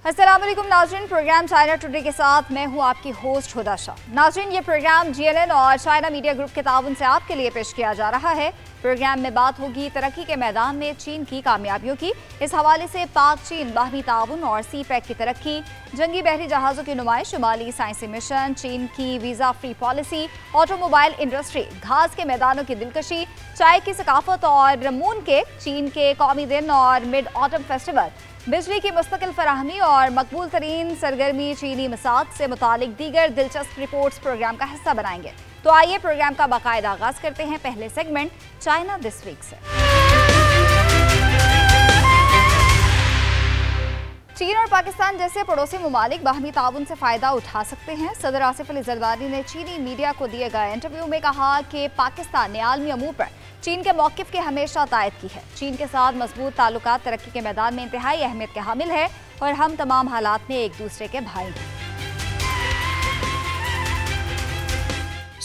अस्सलाम वालेकुम नाज़रीन, प्रोग्राम चाइना टुडे के साथ मैं हूं आपकी होस्ट हुदा शाह। नाज़रीन, ये प्रोग्राम GLN और चाइना मीडिया ग्रुप के ताउन से आपके लिए पेश किया जा रहा है। प्रोग्राम में बात होगी तरक्की के मैदान में चीन की कामयाबियों की। इस हवाले से पाक चीन बाहमी ताउन और CPEC की तरक्की, जंगी बहरी जहाज़ों की नुमाइश, शुमाली साइंसी मिशन, चीन की visa free policy, automobile industry, घास के मैदानों की दिलकशी, चाय की सकाफत और मून केक, चीन के कौमी दिन और मिड ऑटम फेस्टिवल, बिजली की मुस्तकिल फराहमी और मकबूल तरीन सरगर्मी चीनी मसाद से मुतालिक दीगर दिलचस्प रिपोर्ट्स प्रोग्राम का हिस्सा बनाएंगे। तो आइए प्रोग्राम का बाकायदा आगाज करते हैं पहले सेगमेंट चाइना दिस वीक से। चीन और पाकिस्तान जैसे पड़ोसी ममालिक बाहमी ताउन से फ़ायदा उठा सकते हैं। सदर आसिफ अली जरदारी ने चीनी मीडिया को दिए गए इंटरव्यू में कहा कि पाकिस्तान ने आलमी अमूर पर चीन के मौक़िफ़ की हमेशा तायद की है। चीन के साथ मजबूत ताल्लुकात तरक्की के मैदान में इंतहाई अहमियत के हामिल है और हम तमाम हालात में एक दूसरे के भाई हैं।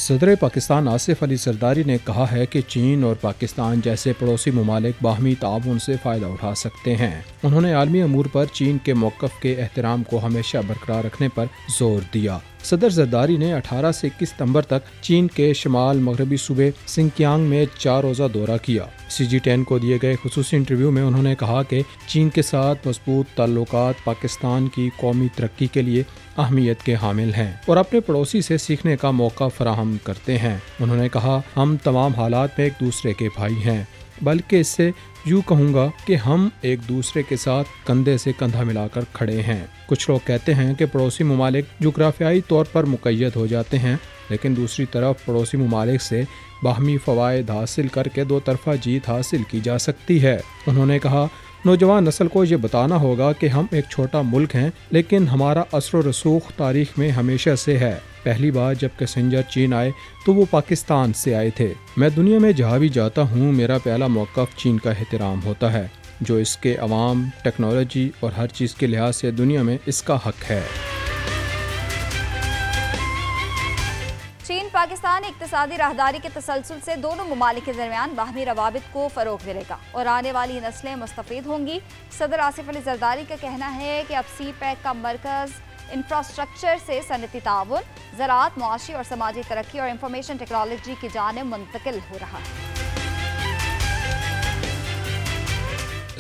सदर पाकिस्तान आसिफ अली जरदारी ने कहा है कि चीन और पाकिस्तान जैसे पड़ोसी ममालिक बाहमी ताउन से फ़ायदा उठा सकते हैं। उन्होंने आलमी अमूर पर चीन के मौक़िफ़ के एहतराम को हमेशा बरकरार रखने पर जोर दिया। सदर जरदारी ने 18 से 21 सितंबर तक चीन के शुमाल मगरबी सूबे सिंकियांग में 4 रोज़ा दौरा किया। CG10 को दिए गए खुसूसी इंटरव्यू में उन्होंने कहा कि चीन के साथ मजबूत ताल्लुकात पाकिस्तान की कौमी तरक्की के लिए अहमियत के हामिल हैं और अपने पड़ोसी से सीखने का मौका फराहम करते हैं। उन्होंने कहा, हम तमाम हालात में एक दूसरे के भाई हैं, बल्कि इससे यूँ कहूँगा कि हम एक दूसरे के साथ कंधे से कंधा मिलाकर खड़े हैं। कुछ लोग कहते हैं कि पड़ोसी ममालिक जुग्राफियाई तौर पर मुक़य्यद हो जाते हैं, लेकिन दूसरी तरफ पड़ोसी ममालिक से बाहमी फ़वाइद हासिल करके दो तरफ़ा जीत हासिल की जा सकती है। उन्होंने कहा, नौजवान नस्ल को ये बताना होगा कि हम एक छोटा मुल्क हैं, लेकिन हमारा असर व रसूख तारीख में हमेशा से है। पहली बार जब पैसेंजर चीन आए तो वो पाकिस्तान से आए थे। मैं दुनिया में जहाँ भी जाता हूँ मेरा पहला मौक़िफ़ चीन का एहतराम होता है, जो इसके अवाम, टेक्नोलॉजी और हर चीज़ के लिहाज से दुनिया में इसका हक है। चीन पाकिस्तान इक़्तिसादी राहदारी के तसलसल से दोनों ममालिक के दरमियान बाहमी रवाबित को फ़रोग़ मिलेगा और आने वाली नस्लें मुस्तफ़ीद होंगी। सदर आसिफ अली जरदारी का कहना है कि अब CPEC का मरकज़ इंफ्रास्ट्रक्चर से सनती ताउन, ज़राअत, मुआशी और समाजी तरक्की और इंफॉर्मेशन टेक्नोलॉजी की जानिब मुंतकिल हो रहा है।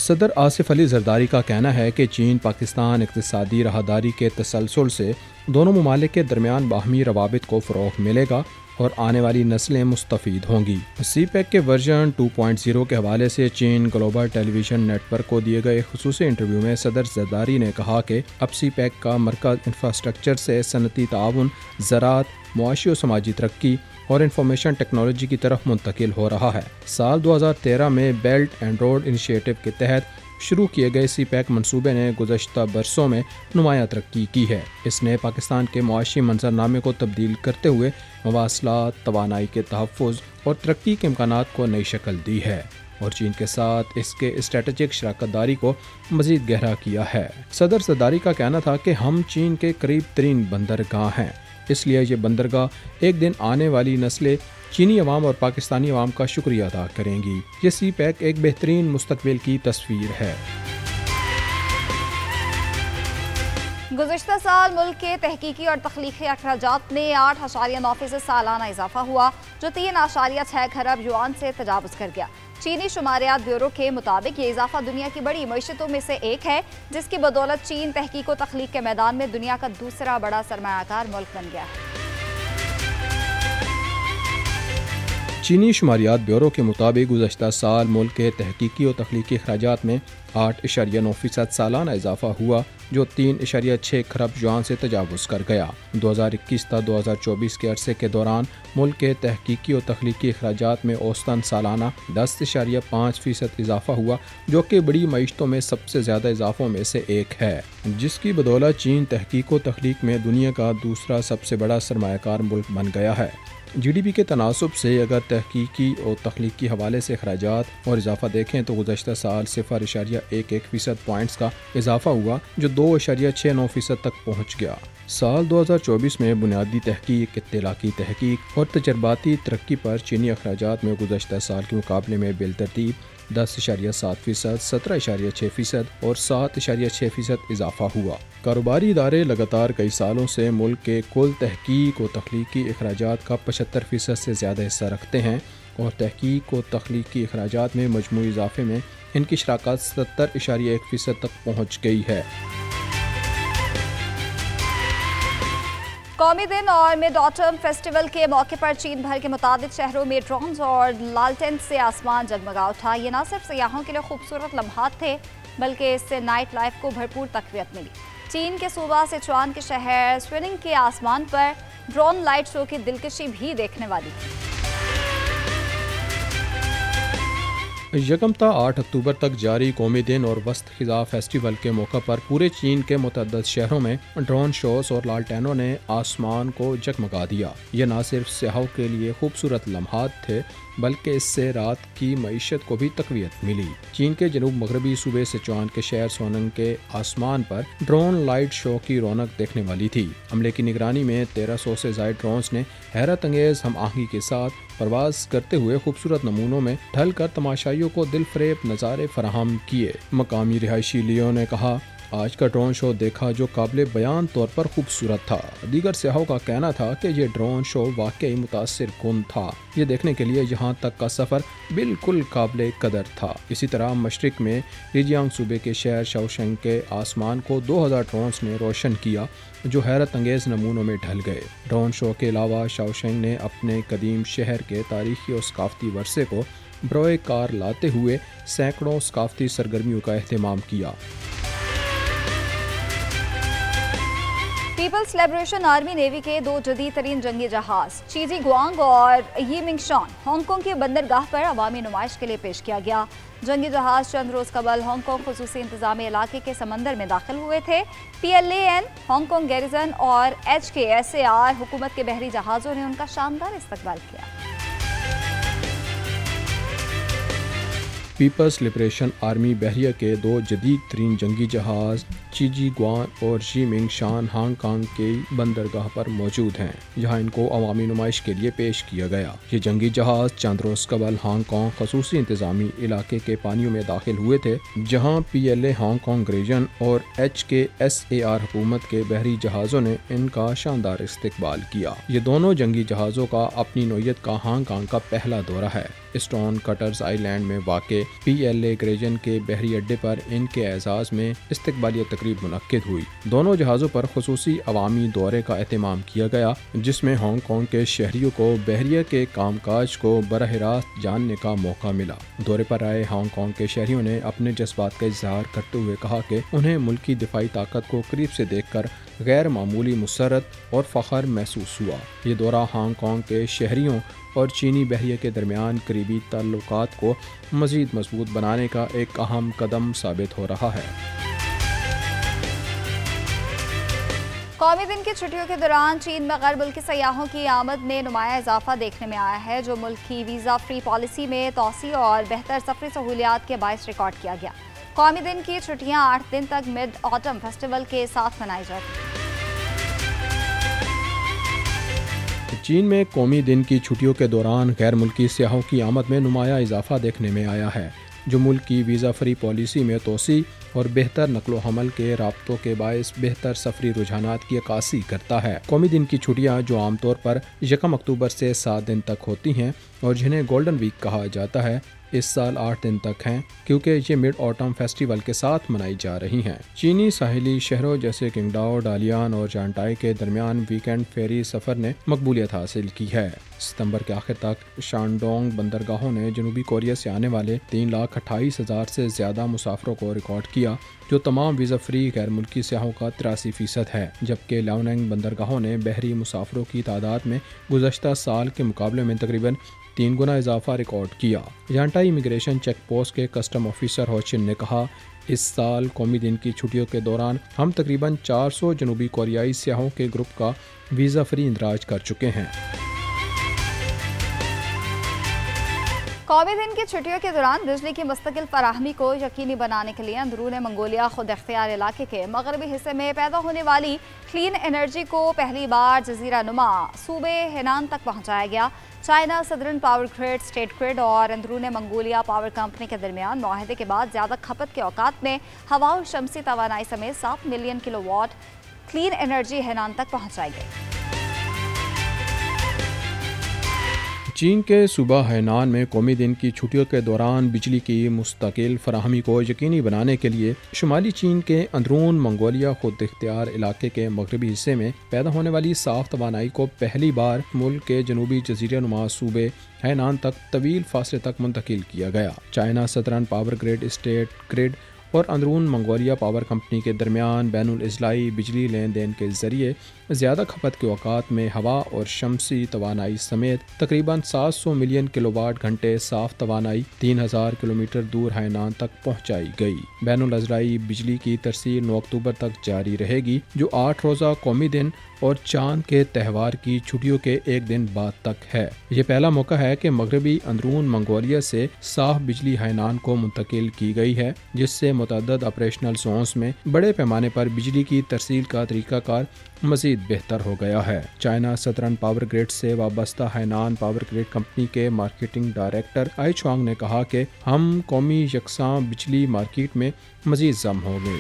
सदर आसिफ अली जरदारी का कहना है कि चीन पाकिस्तान इक़्तिसादी राहदारी के तसलसल से दोनों ममालिक के दरमियान बाहमी रवाबित को फ़रोग़ मिलेगा और आने वाली नस्लें मुस्तफ़ीद होंगी। CPEC के वर्जन 2.0 के हवाले से चीन ग्लोबल टेलीविज़न नेटवर्क को दिए गए खुसूसी इंटरव्यू में सदर जरदारी ने कहा कि अब CPEC का मरकज़ इंफ्रास्ट्रक्चर से सनती ताउन, ज़राअत, मुआशी और समाजी तरक्की और इंफॉर्मेशन टेक्नोलॉजी की तरफ मुंतकिल हो रहा है। साल 2013 में बेल्ट एंड रोड इनिशिएटिव के तहत शुरू किए गए CPEC मनसूबे ने गुज़श्ता बरसों में नुमायाँ तरक्की की है। इसने पाकिस्तान के मुआशी मंजरनामे को तब्दील करते हुए मवासलात, तवानाई के तहफ़्फ़ुज़ और तरक्की के इम्कानात को नई शक्ल दी है और चीन के साथ इसके स्ट्रेटजिक शराकत दारी को मज़ीद गहरा किया है। सदर जरदारी का कहना था कि हम चीन के करीब तरीन बंदरगाह हैं, इसलिए ये बंदरगाह एक दिन आने वाली नस्लें चीनी अवाम और पाकिस्तानी अवाम का शुक्रिया अदा करेंगी। ये CPEC एक बेहतरीन मुस्तकबिल की तस्वीर है। गुज़श्ता साल मुल्क के तहकीकी और तख्लीकी अखराजात में 8.9% सालाना इजाफा हुआ, जो 3.6 खरब युआन से तजावुज़ कर गया। चीनी शुमारियात ब्यूरो के मुताबिक ये इजाफा दुनिया की बड़ी मईशतों में से एक है, जिसकी बदौलत चीन तहकीक और तख्लीक के मैदान में दुनिया का दूसरा बड़ा सरमायाकार मुल्क बन गया है। चीनी शुमारियात ब्यूरो के मुताबिक गुज़श्ता साल मुल्क के तहकीकी और तख्लीकी अखराजात में 8.9% सालाना इजाफा हुआ, जो 3.6 खरब युआन से तजावुज़ कर गया। 2021 तक 2024 के अरसे के दौरान मुल्क के तहकीकी और तख्लीकी अखराजात में औसतन सालाना 10.5% इजाफा हुआ, जो कि बड़ी मईशतों में सबसे ज़्यादा इजाफों में से एक है, जिसकी बदौलत चीन तहकीक और तख्लीक में दुनिया का दूसरा सबसे बड़ा सरमायाकार मुल्क बन गया है। GDP के तनासुब से अगर तहकीकी और तख्लीकी हवाले से अखराजात और इजाफा देखें तो गुज़श्ता साल 0.11% पॉइंट्स का इजाफा हुआ, जो 2.69% तक पहुँच गया। साल 2024 में बुनियादी तहकीक, इत्तलाकी तहकीक और तजर्बाती तरक्की पर चीनी अखराजात में गुज़श्ता साल के मुकाबले में बिलतरतीब 10.7%, 17.6% और 7.6% इजाफा हुआ। कारोबारी इदारे लगातार कई सालों से मुल्क के कुल तहकीक और तख्लीकी अखराजात का 75% से ज़्यादा हिस्सा रखते हैं और तहकीक और तख्लीकी अखराजात में मजमूई इजाफे में इनकी शराकत 70.1% तक पहुँच गई है। कौमी दिन और मिड ऑटम फेस्टिवल के मौके पर चीन भर के मुताबिक शहरों में ड्रोन्स और लालटेन से आसमान जगमगा उठा। ये न सिर्फ सयाहों के लिए खूबसूरत लम्हात थे बल्कि इससे नाइट लाइफ को भरपूर तक़वियत मिली। चीन के सूबा सिचुआन के शहर स्विनिंग के आसमान पर ड्रोन लाइट शो की दिलकशी भी देखने वाली थी। यकमता 8 अक्टूबर तक जारी कौमी दिन और वस्त खिज़ा फेस्टिवल के मौका पर पूरे चीन के मुतअद्दिद शहरों में ड्रोन शोज और लालटेनों ने आसमान को जगमगा दिया। ये न सिर्फ सयाहों के लिए खूबसूरत लम्हात थे बल्कि इससे रात की मईशत को भी तक़वियत मिली। चीन के जनूब मगरबी सूबे सिचुआन के शहर सोनंग के आसमान पर ड्रोन लाइट शो की रौनक देखने वाली थी। अमले की निगरानी में 1300 से ज़ायद ड्रोन्स ने हैरत अंगेज हम आहंगी के साथ परवाज करते हुए खूबसूरत नमूनों में ढल कर तमाशाइयों को दिल फरेब नज़ारे फराहम किए। मकामी रिहायशी लियो ने कहा, आज का ड्रोन शो देखा जो काबिल बयान तौर पर खूबसूरत था। दीगर सियाहों का कहना था कि ये ड्रोन शो वाकई मुतासिर कुन था। ये देखने के लिए यहाँ तक का सफ़र बिल्कुल काबिल कदर था। इसी तरह मशरिक में रिजियांग सूबे के शहर शाओशेंग के आसमान को 2000 ड्रोन्स ने रोशन किया जो हैरत अंगेज नमूनों में ढल गए। ड्रोन शो के अलावा शाओशेंग ने अपने कदीम शहर के तारीखी और सकाफती वर्से को बरोए कार लाते हुए सैकड़ों सकाफती सरगर्मियों का एहतमाम किया। पीपल्स लिबरेशन आर्मी नेवी के 2 जदीद तरीन जंगी जहाज चीजी गुआंग और यी मिंगशान हांगकांग की बंदरगाह पर अवामी नुमाइश के लिए पेश किया गया। जंगी जहाज चंद रोज कबल हांगकांग खुसूसी इंतजामी इलाके के समंदर में दाखिल हुए थे। PLAN, हांगकांग गैरिजन और HKSAR हुकूमत के बहरी जहाज़ों ने उनका शानदार इस्तकबाल किया। पीपल्स लिबरेशन आर्मी बहरिया के 2 जदीद तरीन जंगी जहाज चीजी गुआन और यी मिंगशान हांगकांग के बंदरगाह पर मौजूद हैं, जहां इनको अवामी नुमाइश के लिए पेश किया गया। ये जंगी जहाज चंद रोज कबल हांगकांग खसूसी इंतजामी इलाके के पानियों में दाखिल हुए थे, जहां PLA हांगकांग रीजन और HKSAR हुकूमत के बहरी जहाज़ों ने इनका शानदार इस्तकबाल किया। ये दोनों जंगी जहाज़ों का अपनी नौयत का हांगकांग का पहला दौरा है। स्टोन कटर्स आइलैंड में वाक़े PLA रीजन के बहरी अड्डे पर इनके एजाज़ में इस्तकबालिया तकरीब मुनक्किद हुई। दोनों जहाज़ों पर खुसूसी अवामी दौरे का एहतमाम किया गया, जिसमें हांगकांग के शहरियों को बहरिया के कामकाज को बरह रास्त जानने का मौका मिला। दौरे पर आए हांगकांग के शहरियों ने अपने जज्बात का इजहार करते हुए कहा कि उन्हें मुल्क की दिफाई ताकत को करीब से देखकर गैर मामूली मुसरत और फ़ख्र महसूस हुआ। ये दौरा हांगकांग के शहरियों और चीनी बहरिया के दरमियान करीबी ताल्लुकात को मज़ीद मजबूत बनाने का एक अहम कदम साबित हो रहा है। कौमी दिन की छुट्टियों के दौरान चीन में गैर मुल्की सयाहों की आमद में नुमाया इजाफा देखने में आया है, जो मुल्क की वीज़ा फ्री पॉलिसी में तोसी और बेहतर सफरी सहूलियात के बायस रिकॉर्ड किया गया। कौमी दिन की छुट्टियां 8 दिन तक मिड ऑटम फेस्टिवल के साथ मनाई जाती। चीन में कौमी दिन की छुट्टियों के दौरान गैर मुल्की सयाहों की आमद में नुमाया इजाफा देखने में आया है, जो मुल्क की वीज़ा फ्री पॉलिसी में तोसी और बेहतर नकलो हमल के राब्तों के बायस बेहतर सफरी रुझानात की अक्कासी करता है। कौमी दिन की छुट्टियां जो आमतौर पर 1 अक्टूबर से 7 दिन तक होती हैं और जिन्हें गोल्डन वीक कहा जाता है, इस साल 8 दिन तक हैं, क्योंकि ये मिड ऑटम फेस्टिवल के साथ मनाई जा रही हैं। चीनी साहिली शहरों जैसे किंगडाओ, डालियान और जानटाई के दरमियान वीकेंड फेरी सफ़र ने मकबूलियत हासिल की है। सितंबर के आखिर तक शानडोंग बंदरगाहों ने जनूबी कोरिया से आने वाले 3,28,000 से ज़्यादा मुसाफरों को रिकॉर्ड किया, जो तमाम वीज़ा फ्री गैर मुल्की सयाहों का 83% है, जबकि लाओनिंग बंदरगाहों ने बहरी मुसाफरों की तादाद में गुज़श्ता साल के मुकाबले में तकरीबन 3 गुना इजाफा रिकॉर्ड किया। जानटाई इमिग्रेशन चेक पोस्ट के कस्टम ऑफिसर होचिन ने कहा, इस साल कौमी दिन की छुट्टियों के दौरान हम तकरीबन 400 जनूबी कोरियाई सयाहों के ग्रुप का वीज़ा फ्री इंदराज कर चुके हैं। कौमी दिन की छुट्टियों के दौरान बिजली की मुस्तकिल फराहमी को यकीनी बनाने के लिए अंदरून मंगोलिया खुद इख्तियार इलाके के मगरबी हिस्से में पैदा होने वाली क्लीन एनर्जी को पहली बार जजीरा नुमा सूबे हेनान तक पहुंचाया गया। China southern power grid, state grid और अंदरून मंगोलिया पावर कंपनी के दरमियान मुआहदे के बाद ज़्यादा खपत के औकात में हवा और शमसी तवानाई समेत 7 million kilowatt clean energy Henan तक पहुंचाई गई। चीन के सूबा हैनान में कौमी दिन की छुट्टियों के दौरान बिजली की मुस्तकिल फराहमी को यकीनी बनाने के लिए शुमाली चीन के अंदरून मंगोलिया खुद इख्तियार इलाके के मगरबी हिस्से में पैदा होने वाली साफ तवानाई को पहली बार मुल्क के जनूबी जजीरा नुमा सूबे हैनान तक तवील फासले तक मुंतकिल किया गया। China southern power grid, state grid और अंदरून मंगोलिया पावर कंपनी के दरमियान बैनुल इजलाई बिजली लेन देन के जरिए ज़्यादा खपत के औकात में हवा और शमसी तवानाई समेत तकरीबन 700 मिलियन किलोवाट घंटे साफ तवानाई 3000 किलोमीटर दूर हैनान तक पहुंचाई गई। बैनुल इजलाई बिजली की तरसील 9 अक्टूबर तक जारी रहेगी, जो 8 रोज़ा कौमी दिन और चांद के त्यौहार की छुट्टियों के एक दिन बाद तक है। ये पहला मौका है कि मगरबी अंदरून मंगोलिया से साफ बिजली हैनान को मुंतकिल की गई है, जिससे मुतअद्दिद ऑपरेशनल जोन्स में बड़े पैमाने पर बिजली की तरसील का तरीकाकार मजीद बेहतर हो गया है। चाइना सदर्न पावर ग्रिड से वाबस्ता हैनान पावर ग्रिड कंपनी के मार्केटिंग डायरेक्टर आई चुआंग ने कहा कि हम कौमी यकसां बिजली मार्केट में मजीद जम होंगे।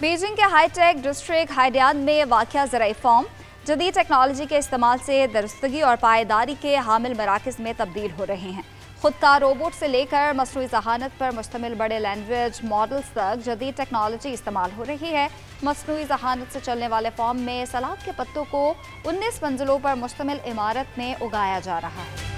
बीजिंग के हाईटेक डिस्ट्रिक्ट हाइडियान में वाक़िया ज़राई फार्म जदीद टेक्नोलॉजी के इस्तेमाल से दुरुस्तगी और पायदारी के हामिल मराकज़ में तब्दील हो रहे हैं। खुदकार रोबोट से लेकर मसनूई ज़हानत पर मुश्तमिल बड़े लैंग्वेज मॉडल्स तक जदीद टेक्नोलॉजी इस्तेमाल हो रही है। मसनूई ज़हानत से चलने वाले फार्म में सलाद के पत्तों को 19 मंजिलों पर मुश्तमिल इमारत में उगाया जा रहा है।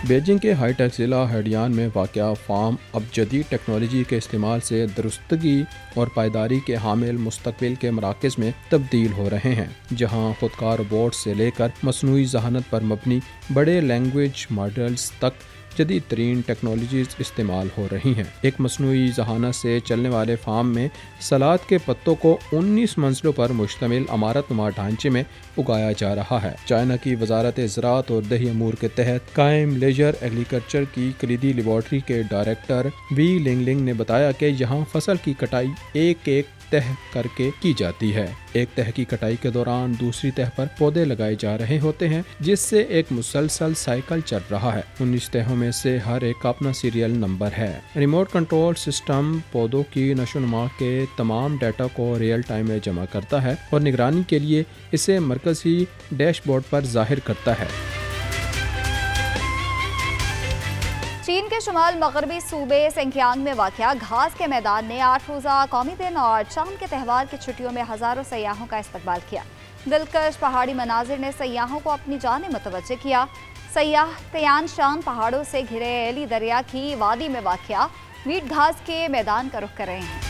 बीजिंग के हाईटेक ज़िला हैडियान में वाक़या फार्म अब जदीद टेक्नोलॉजी के इस्तेमाल से दुरुस्तगी और पायदारी के हामिल मुस्तकबिल के मराकज़ में तब्दील हो रहे हैं, जहाँ खुदकार रोबोट से लेकर मसनूई ज़हानत पर मबनी बड़े लैंग्वेज मॉडल्स तक जदीद तरीन टेक्नोलॉजीज़ इस्तेमाल हो रही हैं। एक मसनूई ज़हानत से चलने वाले फार्म में सलाद के पत्तों को 19 मंजिलों पर मुश्तमिल इमारतनुमा ढांचे में उगाया जा रहा है। चाइना की वजारत ज़राअत और दही अमूर के तहत कायम लेजर एग्रीकल्चर की कलीदी लेबॉर्ट्री के डायरेक्टर वी लिंगलिंग ने बताया कि यहाँ फसल की कटाई एक एक तह करके की जाती है। एक तह की कटाई के दौरान दूसरी तह पर पौधे लगाए जा रहे होते हैं, जिससे एक मुसलसल साइकिल चल रहा है। 19 तहों में से हर एक का अपना सीरियल नंबर है। रिमोट कंट्रोल सिस्टम पौधों की नशोनुमा के तमाम डाटा को रियल टाइम में जमा करता है और निगरानी के लिए इसे मरकजी डैशबोर्ड पर जाहिर करता है। चीन के शुमाल मगरबी सूबे सिंकियांग में वाक़या घास के मैदान ने 8 रोज़ा कौमी दिन और चांद के त्यौहार की छुट्टियों में हज़ारों सयाहों का इस्तकबाल किया। दिलकश पहाड़ी मनाजिर ने सयाहों को अपनी जानिब मुतवज्जे किया। सयाह तियान शान पहाड़ों से घिरे एली दरिया की वादी में वाक़या वीट घास के मैदान का रुख कर रहे हैं।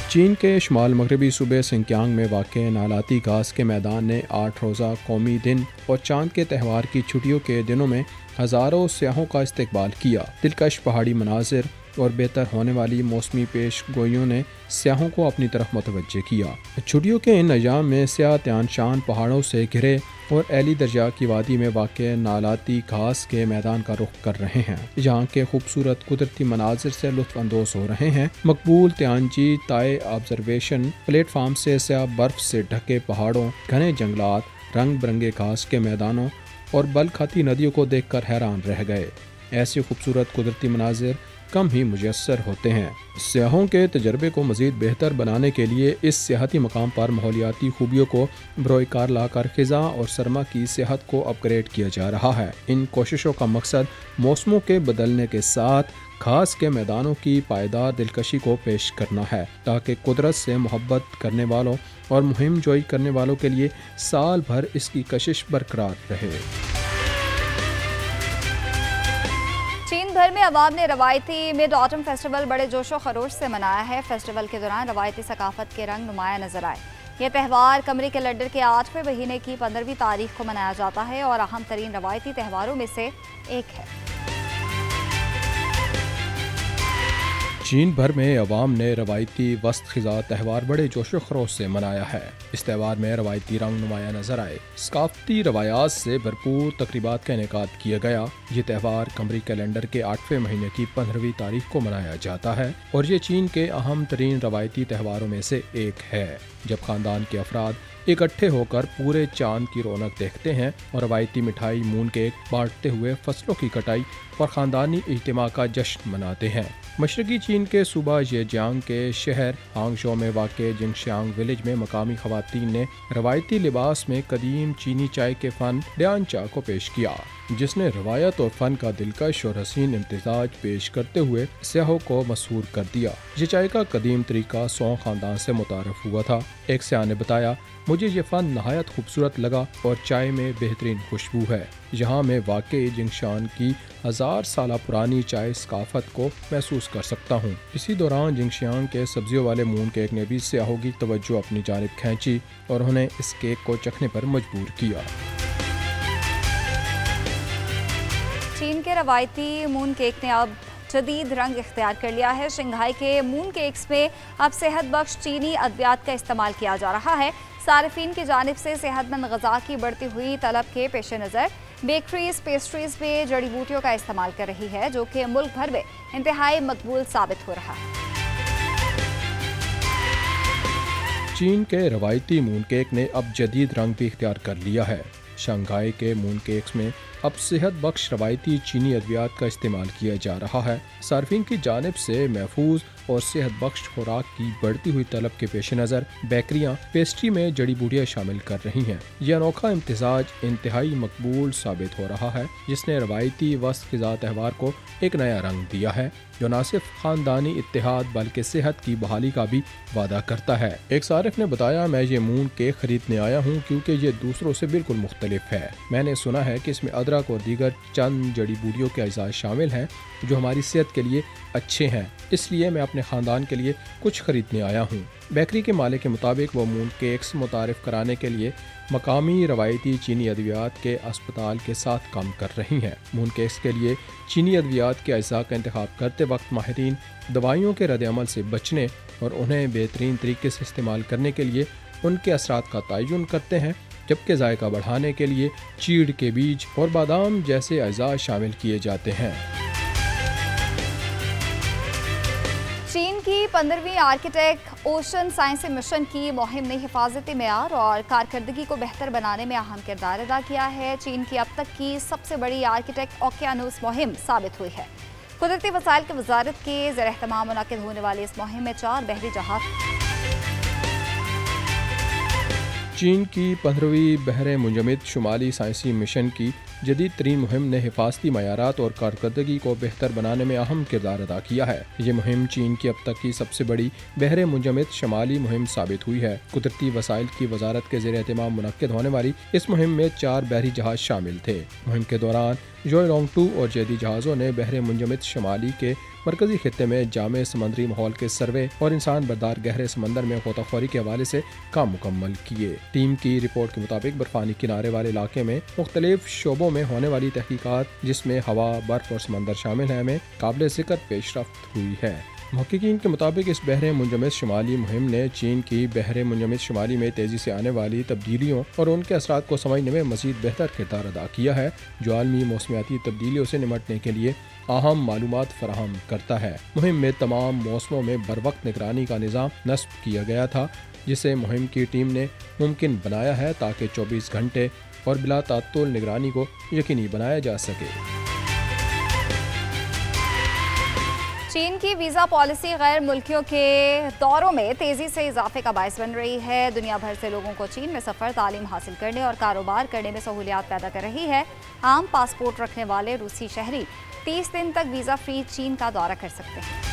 चीन के शुमाल मगरबी सूबे सिंकियांग में वाक़े नालाती घास के मैदान ने 8 रोज़ा कौमी दिन और चांद के त्यौहार की छुट्टियों के दिनों में हज़ारों सयाहों का इस्तकबाल किया। दिलकश पहाड़ी मनाजिर और बेहतर होने वाली मौसमी पेश गोइयों ने सयाहों को अपनी तरफ मुतवज्जे किया। छुट्टियों के इन अयाम में सयाह त्यानशान पहाड़ों से घिरे और एली दरिया की वादी में वाक़े नालाती घास के मैदान का रुख कर रहे हैं। यहाँ के खूबसूरत कुदरती मनाजिर से लुत्फ़ अंदोज हो रहे हैं। मकबूल त्यांजी ताए ऑब्जर्वेशन प्लेटफार्म से सयाह बर्फ से ढके पहाड़ों, घने जंगलात, रंग बिरंगे घास के मैदानों और बल खाती नदियों को देखकर हैरान रह गए। ऐसे खूबसूरत कुदरती मनाजिर कम ही मुयस्सर होते हैं। सयाहों के तजर्बे को मज़ीद बेहतर बनाने के लिए इस सियाहती मकाम पर माहौलियाती खूबियों को बरोकार लाकर ख़िज़ा और सरमा की सेहत को अपग्रेड किया जा रहा है। इन कोशिशों का मकसद मौसमों के बदलने के साथ घास के मैदानों की पायदार दिलकशी को पेश करना है, ताकि कुदरत से मोहब्बत करने वालों और मुहिम जोई करने वालों के लिए साल भर इसकी कशिश बरकरार रहे। चीन भर में अवाम ने रवायती मिड ऑटम फेस्टिवल बड़े जोशो खरोश से मनाया है। फेस्टिवल के दौरान रवायती सकाफत के रंग नुमाया नजर आए। यह त्यौहार कमरी कैलेंडर के 8वें महीने की 15वीं तारीख को मनाया जाता है और अहम तरीन रवायती त्योहारों में से एक है। चीन भर में अवाम ने रवायती वस्त खिजा त्यौहार बड़े जोशो खरोश से मनाया है। इस त्यौहार में रवायती रंग नुमाया नजर आए। सकाफती रवायात से भरपूर तकरीबात का इनेकाद किया गया। ये त्यौहार कमरी कैलेंडर के 8वें महीने की 15वीं तारीख को मनाया जाता है और ये चीन के अहम तरीन रवायती त्योहारों में से एक है, जब खानदान के अफराद इकट्ठे होकर पूरे चांद की रौनक देखते हैं और रवायती मिठाई मून केक बांटते हुए फसलों की कटाई और खानदानी इज्तिमा का जश्न मनाते हैं। मशरकी चीन के सूबा जेजियांग के शहर हांगझो में वाक़े जिंगशांग विलेज में मकामी खवातीन ने रवायती लिबास में कदीम चीनी चाय के फन ड्यानचा को पेश किया, जिसने रवायत और फन का दिलकश और हसीन इम्तिजाज पेश करते हुए सयाहों को मशहूर कर दिया। ये चाय का कदीम तरीका सौ खानदान से मुतारफ हुआ था। एक सयाह ने बताया, मुझे ये फन नहायत खूबसूरत लगा और चाय में बेहतरीन खुशबू है। यहाँ मैं वाकई जिंगशान की 1000 साल पुरानी चाय सकाफत को महसूस कर सकता हूँ। इसी दौरान जिंगशान के सब्जियों वाले मून केक ने भी सयाहों की तवज्जो अपनी जानिब खींची और उन्हें इस केक को चखने पर मजबूर किया। चीन के रवायती मून केक ने अब जदीद रंग इख्तियार कर लिया है। शंघाई के मून केक्स में अब सेहत बख्श चीनी अद्वियात का इस्तेमाल किया जा रहा है। सारिफीन की जानिब से सेहतमंद ग़ज़ा की बढ़ती हुई तलब के पेश नज़र बेकरीज पेस्ट्रीज में जड़ी बूटियों का इस्तेमाल कर रही है, जो कि मुल्क भर में इंतहाई मकबूल साबित हो रहा है। चीन के रवायती मून केक ने अब जदीद रंग भी इख्तियार कर लिया है। शंघाई के मून केक्स में अब सेहत बख्श रवायती चीनी अद्वियात का इस्तेमाल किया जा रहा है। सार्फिन की जानिब से महफूज और सेहत बख्श खुराक की बढ़ती हुई तलब के पेश नज़र बेकरियाँ पेस्ट्री में जड़ी बूटियाँ शामिल कर रही हैं। यह अनोखा इम्तिजाज इंतहाई मकबूल साबित हो रहा है, जिसने रवायती वस्त ग़िज़ा त्यौहार को एक नया रंग दिया है, जो न सिर्फ खानदानी इत्तेहाद बल्कि सेहत की बहाली का भी वादा करता है। एक सारिफ ने बताया, मैं ये मून केक खरीदने आया हूँ क्योंकि ये दूसरों से बिल्कुल मुख्तलिफ है। मैंने सुना है कि इसमें अदरक और दीगर चंद जड़ी बूटियों के अज्जा शामिल हैं जो हमारी सेहत के लिए अच्छे हैं, इसलिए मैं अपने खानदान के लिए कुछ खरीदने आया हूँ। बेकरी के मालिक के मुताबिक वो मून केक्स मुतारिफ कराने के लिए मकामी रवायती चीनी अद्वियात के अस्पताल के साथ काम कर रही हैं। मून केक्स के लिए चीनी अद्वियात के अज्जा का इंतखाब करते वक्त माहिरीन दवाइयों के रद्द-ए-अमल से बचने और उन्हें बेहतरीन तरीके से इस्तेमाल करने के लिए उनके असरात का तयन करते हैं, जबकि जायका बढ़ाने के लिए चीड़ के बीज और बादाम जैसे अज्जा शामिल किए जाते हैं। चीन की 15वीं आर्किटेक्ट ओशन साइंस मिशन की मुहिम ने हिफाजती मेयार और कारकर्दगी को बेहतर बनाने में अहम किरदार अदा किया है। चीन की अब तक की सबसे बड़ी आर्किटेक्ट ओकियानूस मुहिम साबित हुई है। कुदरती वसाइल की वजारत के ज़ेर एहतमाम मुनक्किद होने वाली इस मुहिम में 4 बहरी जहाज। चीन की 15वीं बहरे मुंजमिद शुमाली साइंसी मिशन की जदीद तरीन मुहिम ने हिफाजती मयारात और कारकर्दगी को बेहतर बनाने में अहम किरदार अदा किया है। ये मुहिम चीन की अब तक की सबसे बड़ी बहरे मुंजमिद शुमाली मुहिम साबित हुई है। कुदरती वसाइल की वजारत के ज़ेर एहतमाम मुनक्किद होने वाली इस मुहिम में 4 बहरी जहाज शामिल थे। मुहिम के दौरान जोइलोंग 2 और जेदी जहाज़ों ने बहरे मुंजमिद शुमाली के मरकजी खित्ते में जामे समंदरी माहौल के सर्वे और इंसान बरदार गहरे समंदर में गोताखोरी के हवाले से काम मुकम्मल किए। टीम की रिपोर्ट के मुताबिक बर्फानी किनारे वाले इलाके में मुख्तलिफ शोबों में होने वाली तहकीकात, जिसमें हवा, बर्फ और समंदर शामिल है, में काबिल ज़िक्र पेशरफ्त हुई है। मुहक्किकीन के मुताबिक इस बहरे मुंजमिद शुमाली मुहिम ने चीन की बहरे मुंजमिद शुमाली में तेज़ी से आने वाली तब्दीलियों और उनके असरात को समझने में मज़ीद बेहतर किरदार अदा किया है, जो आलमी मौसमियाती तब्दीलियों से निमटने के लिए अहम मालूमात फराहम करता है। मुहिम में तमाम मौसमों में बरवक्त निगरानी का निज़ाम नस्ब किया गया था, जिसे मुहिम की टीम ने मुमकिन बनाया है ताकि 24 घंटे और बिला तात्तुल निगरानी को यकीनी बनाया जा सके। चीन की वीज़ा पॉलिसी गैर मुल्कियों के दौरों में तेज़ी से इजाफे का बायस बन रही है। दुनिया भर से लोगों को चीन में सफ़र, तालीम हासिल करने और कारोबार करने में सहूलियात पैदा कर रही है। आम पासपोर्ट रखने वाले रूसी शहरी 30 दिन तक वीज़ा फ्री चीन का दौरा कर सकते हैं।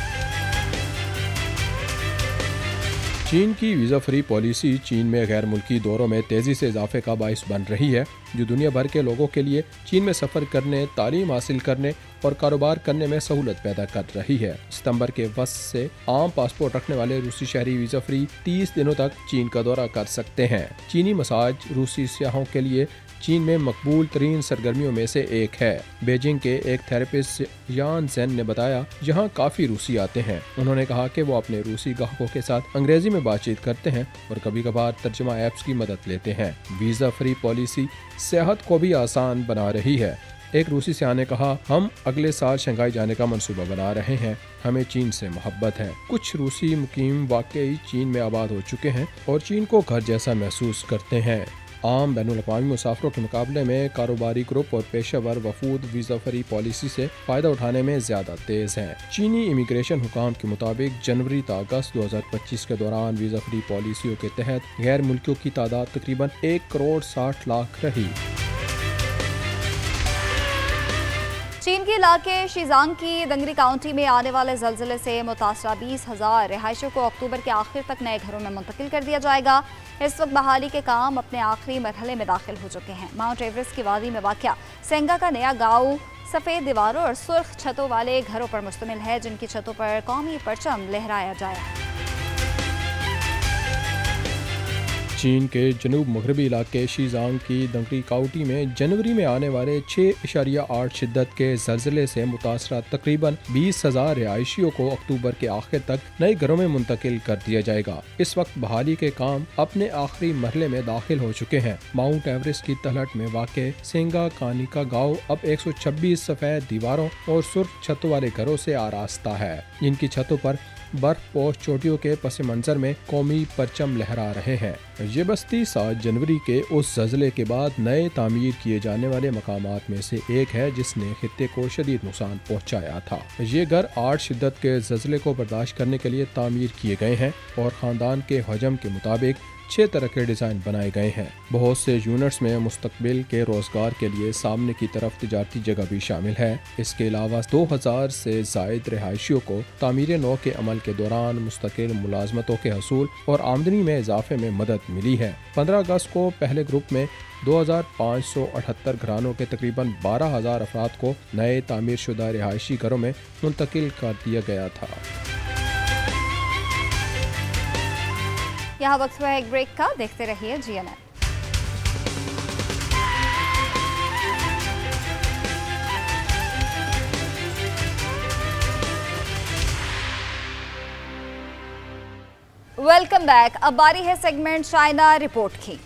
चीन की वीज़ा फ्री पॉलिसी चीन में गैर मुल्की दौरों में तेज़ी से इजाफे का बायस बन रही है, जो दुनिया भर के लोगों के लिए चीन में सफ़र करने, तालीम हासिल करने और कारोबार करने में सहूलत पैदा कर रही है। सितंबर के वस्त से आम पासपोर्ट रखने वाले रूसी शहरी वीज़ा फ्री 30 दिनों तक चीन का दौरा कर सकते हैं। चीनी मसाज रूसी सियाहों के लिए चीन में मकबूल तरीन सरगर्मियों में से एक है। बीजिंग के एक थेरेपिस्ट यान जेन ने बताया, यहाँ काफी रूसी आते हैं। उन्होंने कहा कि वो अपने रूसी ग्राहकों के साथ अंग्रेजी में बातचीत करते हैं और कभी कभार तर्जुमा ऐप्स की मदद लेते हैं। वीजा फ्री पॉलिसी सेहत को भी आसान बना रही है। एक रूसी सियाह ने कहा, हम अगले साल शंघाई जाने का मंसूबा बना रहे हैं। हमें चीन से मोहब्बत है। कुछ रूसी मुकीम वाकई चीन में आबाद हो चुके हैं और चीन को घर जैसा महसूस करते हैं। आम बैनुल-अक़वामी मुसाफिरों के मुकाबले में कारोबारी ग्रुप और पेशेवर वफूद वीजा फ्री पॉलिसी से फायदा उठाने में ज्यादा तेज हैं। चीनी इमिग्रेशन हुकाम के मुताबिक जनवरी से अगस्त 2025 के दौरान वीजा फ्री पॉलिसियों के तहत गैर मुल्कियों की तादाद तकरीबन 1 करोड़ 60 लाख रही। चीन के इलाके शीजांग की दंगरी काउंटी में आने वाले जल्जले से मुतासरा 20,000 रिहायशियों को अक्टूबर के आखिर तक नए घरों में मुंतकिल कर दिया जाएगा। इस वक्त बहाली के काम अपने आखिरी मरहले में दाखिल हो चुके हैं। माउंट एवरेस्ट की वादी में वाक़या सेंगा का नया गांव सफ़ेद दीवारों और सुर्ख छतों वाले घरों पर मुश्तमिल है, जिनकी छतों पर कौमी परचम लहराया जाए। चीन के जनूब मगरबी इलाके शीजांग की दंगरी काउंटी में जनवरी में आने वाले 6.8 शिद्दत के जल्जले से मुतासरा तकरीबन 20,000 रिहायशियों को अक्टूबर के आखिर तक नए घरों में मुंतकिल कर दिया जाएगा। इस वक्त बहाली के काम अपने आखिरी मरहले में दाखिल हो चुके हैं। माउंट एवरेस्ट की तलहट में वाक़े सेंगा कानी का गाँव अब 126 सफ़ेद दीवारों और सुर्ख छतों वाले घरों से आरास्ता है, जिनकी छतों पर बर्फ पोश चोटियों के पस मंजर में कौमी परचम लहरा रहे हैं। ये बस्ती 7 जनवरी के उस जल्जले के बाद नए तामीर किए जाने वाले मकामात में से एक है, जिसने खित्ते को शदीद नुकसान पहुंचाया था। ये घर 8 शिद्दत के जल्जले को बर्दाश्त करने के लिए तामीर किए गए हैं और खानदान के हजम के मुताबिक 6 तरह के डिज़ाइन बनाए गए हैं। बहुत से यूनिट्स में मुस्तकबिल के रोजगार के लिए सामने की तरफ तिजारती जगह भी शामिल है। इसके अलावा 2000 से जायद रिहायशियों को तामीर नौ के अमल के दौरान मुस्तकिल मुलाजमतों के हसूल और आमदनी में इजाफे में मदद मिली है। 15 अगस्त को पहले ग्रुप में 2578 घरानों के तकरीबन 12,000 अफराद को नए तामीर शुदा रिहायशी घरों में मुंतकिल कर दिया गया था। यहाँ वक्त हुआ है एक ब्रेक का, देखते रहिए GNN। Welcome back. अब बारी है सेगमेंट चाइना रिपोर्ट की।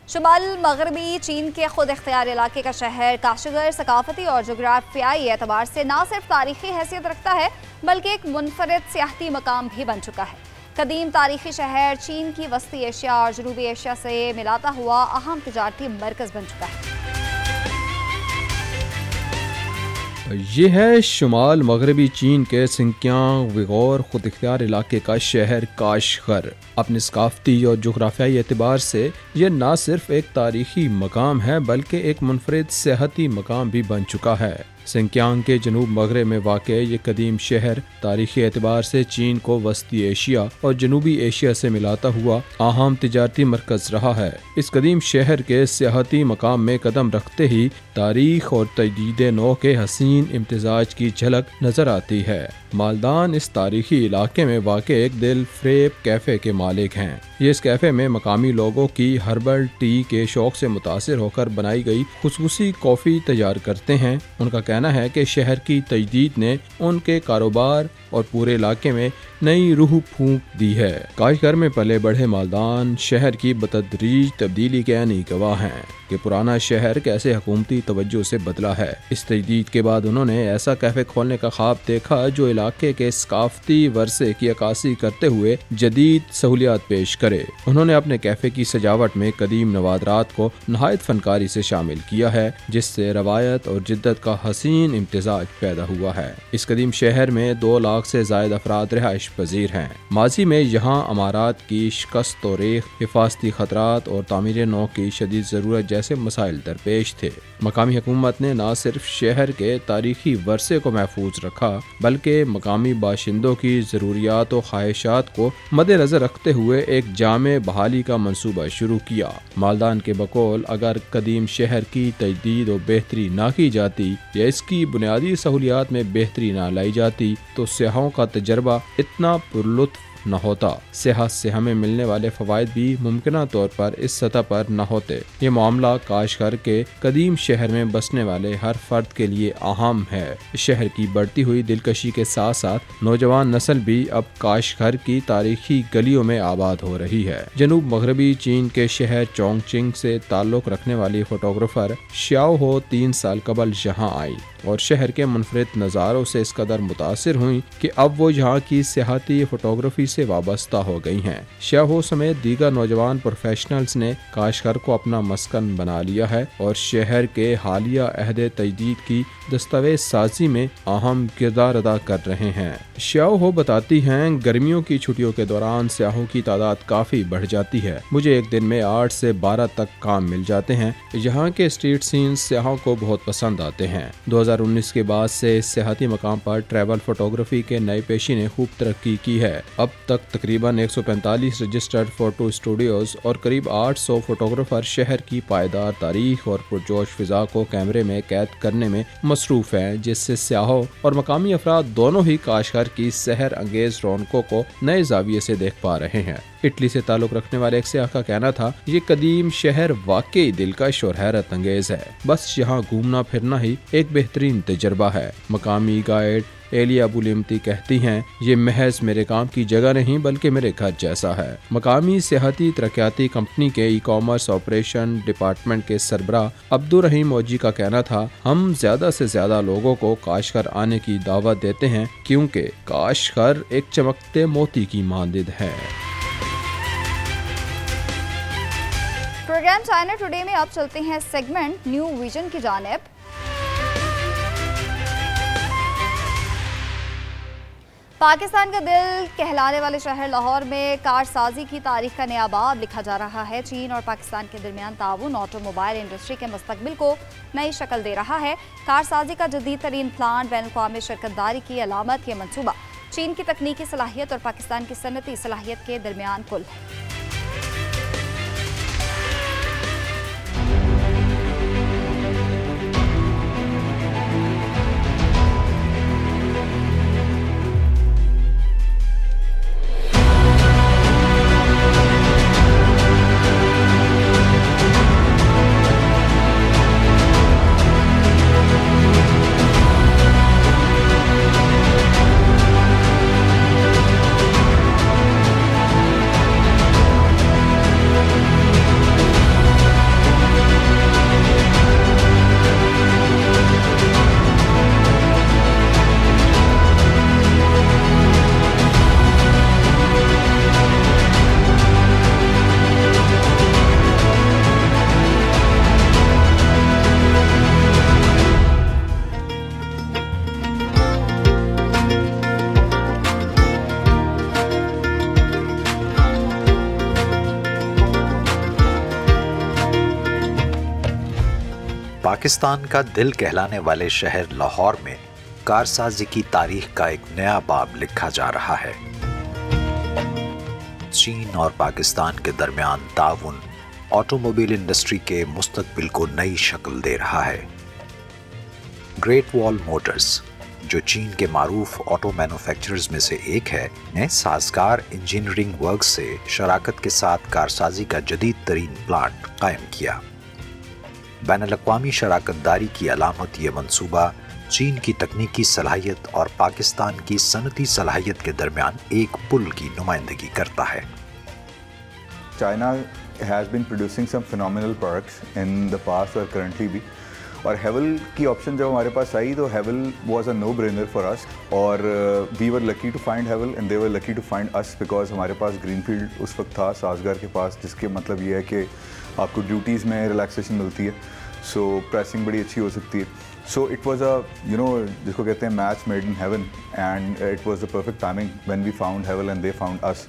शुमाल मगरबी चीन के खुद इख्तियार इलाके का शहर काशीगर सकाफती और जोग्राफियाई एतबार से न सिर्फ तारीखी हैसियत रखता है, बल्कि एक मुनफरद सियाहती मकाम भी बन चुका है। कदीम तारीखी शहर चीन की वस्ती एशिया और जनूबी एशिया से मिलाता हुआ अहम तिजारती मरकज़ बन चुका है। ये है शुमाल मगरबी चीन के सिंकियांग विगोर खुद इख्तियार इलाके का शहर काशगर। अपने सकाफती और जोग्राफियाई एतबार से यह न सिर्फ एक तारीखी मकाम है, बल्कि एक मुनफरिद सियाहती मकाम भी बन चुका है। सिंकियांग के जनूब मगरब में वाक़े ये कदीम शहर तारीखी एतबार से चीन को वस्ती एशिया और जनूबी एशिया से मिलाता हुआ अहम तिजारती मरकज़ रहा है। इस कदीम शहर के सियाहती मकाम में कदम रखते ही तारीख और तजदीद नौ के हसीन इम्तिजाज की झलक नजर आती है। मालदान इस तारीखी इलाके में वाक़े एक दिल फ्रेब कैफ़े के मालिक हैं। ये इस कैफ़े में मकामी लोगों की हर्बल टी के शौक से मुतासिर होकर बनाई गई खुशबूसी कॉफ़ी तैयार करते हैं। उनका कहना है कि शहर की तजदीद ने उनके कारोबार और पूरे इलाके में नई रूह फूंक दी है। काशगर में पले बढ़े मालदान शहर की बतदरीज तब्दीली के यानी गवाह हैं कि पुराना शहर कैसे हुकूमती तवज्जो से बदला है। इस तजदीद के बाद उन्होंने ऐसा कैफे खोलने का ख्वाब देखा जो इलाके के सकाफती वर्से की अक्कासी करते हुए जदीद सहूलियात पेश करे। उन्होंने अपने कैफे की सजावट में कदीम नवादरात को नहायत फनकारी से शामिल किया है, जिससे रवायत और जिद्दत का हसीन इम्तिजाज पैदा हुआ है। इस कदीम शहर में 2 लाख से जायद अफराद रिहाइश पजीर हैं। माजी में यहाँ अमारात की शिकस्त और रेख, हिफाजती खतरात और तामीर नौ की शदीद ज़रूरत जैसे मसाइल दरपेश थे। मकामी हुकूमत ने न सिर्फ शहर के तारीखी वर्से को महफूज रखा, बल्कि मकामी बाशिंदों की ज़रूरियात और ख्वाहिशात को मद्देनज़र रखते हुए एक जामे बहाली का मंसूबा शुरू किया। मालदान के बकौल अगर कदीम शहर की तजदीद और बेहतरी ना की जाती या इसकी बुनियादी सहूलियात में बेहतरी ना लाई जाती तो सियाहों का तजर्बा इतना पुरलुत्फ न होता। सेहत से हमें मिलने वाले फवायद भी मुमकिना तौर पर इस सतह पर न होते। ये मामला काशगर के कदीम शहर में बसने वाले हर फर्द के लिए अहम है। शहर की बढ़ती हुई दिलकशी के साथ साथ नौजवान नस्ल भी अब काशगर की तारीखी गलियों में आबाद हो रही है। जनूब मगरबी चीन के शहर चोंगचिंग से ताल्लुक रखने वाली फोटोग्राफर श्याओ हो 3 साल कबल यहाँ आई और शहर के मुनफरिद नज़ारों से इस कदर मुतासिर हुई कि अब वो यहाँ की सियाहती फोटोग्राफी से वाबस्ता हो गई हैं। श्याहो समेत दीगर नौजवान प्रोफेशनल्स ने काशगर को अपना मस्कन बना लिया है और शहर के हालिया अहद तजदीद की दस्तावेज साजी में अहम किरदार अदा कर रहे हैं। श्याहो बताती हैं, गर्मियों की छुट्टियों के दौरान सियाहों की तादाद काफ़ी बढ़ जाती है। मुझे एक दिन में 8 से 12 तक काम मिल जाते हैं। यहाँ के स्ट्रीट सीन्स सियाहों को बहुत पसंद आते हैं। 2019 के बाद से इस सियाहती मकाम पर ट्रैवल फोटोग्राफी के नए पेशे ने खूब तरक्की की है। अब तक तकरीबन 145 रजिस्टर्ड फोटो स्टूडियोज और करीब 800 फोटोग्राफर शहर की पायदार तारीख और पुरजोश फिजा को कैमरे में कैद करने में मसरूफ हैं, जिससे सियाहों और मकामी अफराद दोनों ही काशगर की सहर अंगेज रौनकों को नए जाविये से देख पा रहे हैं। इटली से ताल्लुक रखने वाले एक सियाह का कहना था, ये कदीम शहर वाकई दिलकश और हैरत अंगेज है। बस यहाँ घूमना फिरना ही एक बेहतरीन तजर्बा है। मकामी गाइड एलिया बुलिमती कहती हैं, ये महज मेरे काम की जगह नहीं बल्कि मेरे घर जैसा है। मकामी सेहती तरक्याती कंपनी के ई-कॉमर्स ऑपरेशन डिपार्टमेंट के सरबराह अब्दुल रहीम मौजी का कहना था, हम ज्यादा से ज्यादा लोगों को काशगर आने की दावत देते हैं क्योंकि काशगर एक चमकते मोती की मानदिद है। प्रोग्राम चाइना टुडे में अब चलते हैं सेगमेंट न्यू विजन की जानिब। पाकिस्तान का दिल कहलाने वाले शहर लाहौर में कारसाजी की तारीख का नया बाब लिखा जा रहा है। चीन और पाकिस्तान के दरमियान ताउन ऑटोमोबाइल इंडस्ट्री के मुस्तकबिल को नई शक्ल दे रहा है। कारसाजी का जदीद तरीन प्लांट बैनुल-अक़वामी शरकतदारी की अलामत ये मनसूबा चीन की तकनीकी सलाहियत और पाकिस्तान की सनती सलाहियत के दरमियान पुल है। पाकिस्तान का दिल कहलाने वाले शहर लाहौर में कारसाजी की तारीख का एक नया बाब लिखा जा रहा है। चीन और पाकिस्तान के दरमियान ताउन ऑटोमोबाइल इंडस्ट्री के मुस्तकबिल को नई शक्ल दे रहा है। ग्रेट वॉल मोटर्स, जो चीन के मारूफ ऑटो मैन्युफैक्चरर्स में से एक है, ने साजगार इंजीनियरिंग वर्क से शराकत के साथ कारसाजी का जदीद तरीन प्लांट कायम किया। बैनुल-अक़वामी शराकतदारी की अलामत ये मंसूबा चीन की तकनीकी सलाहियत और पाकिस्तान की सनती सलाहियत के दरमियान एक पुल की नुमाइंदगी करता है। China has been producing some phenomenal products in the past और करंटली भी, और हेवल की ऑप्शन जब हमारे पास आई तो Haval was a no brainer for us, और we were lucky to find Haval and they were lucky to find us, because हमारे पास ग्रीनफील्ड उस वक्त था साजगार के पास, जिसके मतलब ये है कि आपको ड्यूटीज़ में रिलैक्सेशन मिलती है, सो प्राइसिंग बड़ी अच्छी हो सकती है। सो इट वाज अ जिसको कहते हैं match made in heaven, and it was the perfect timing when we found Haval and they found us.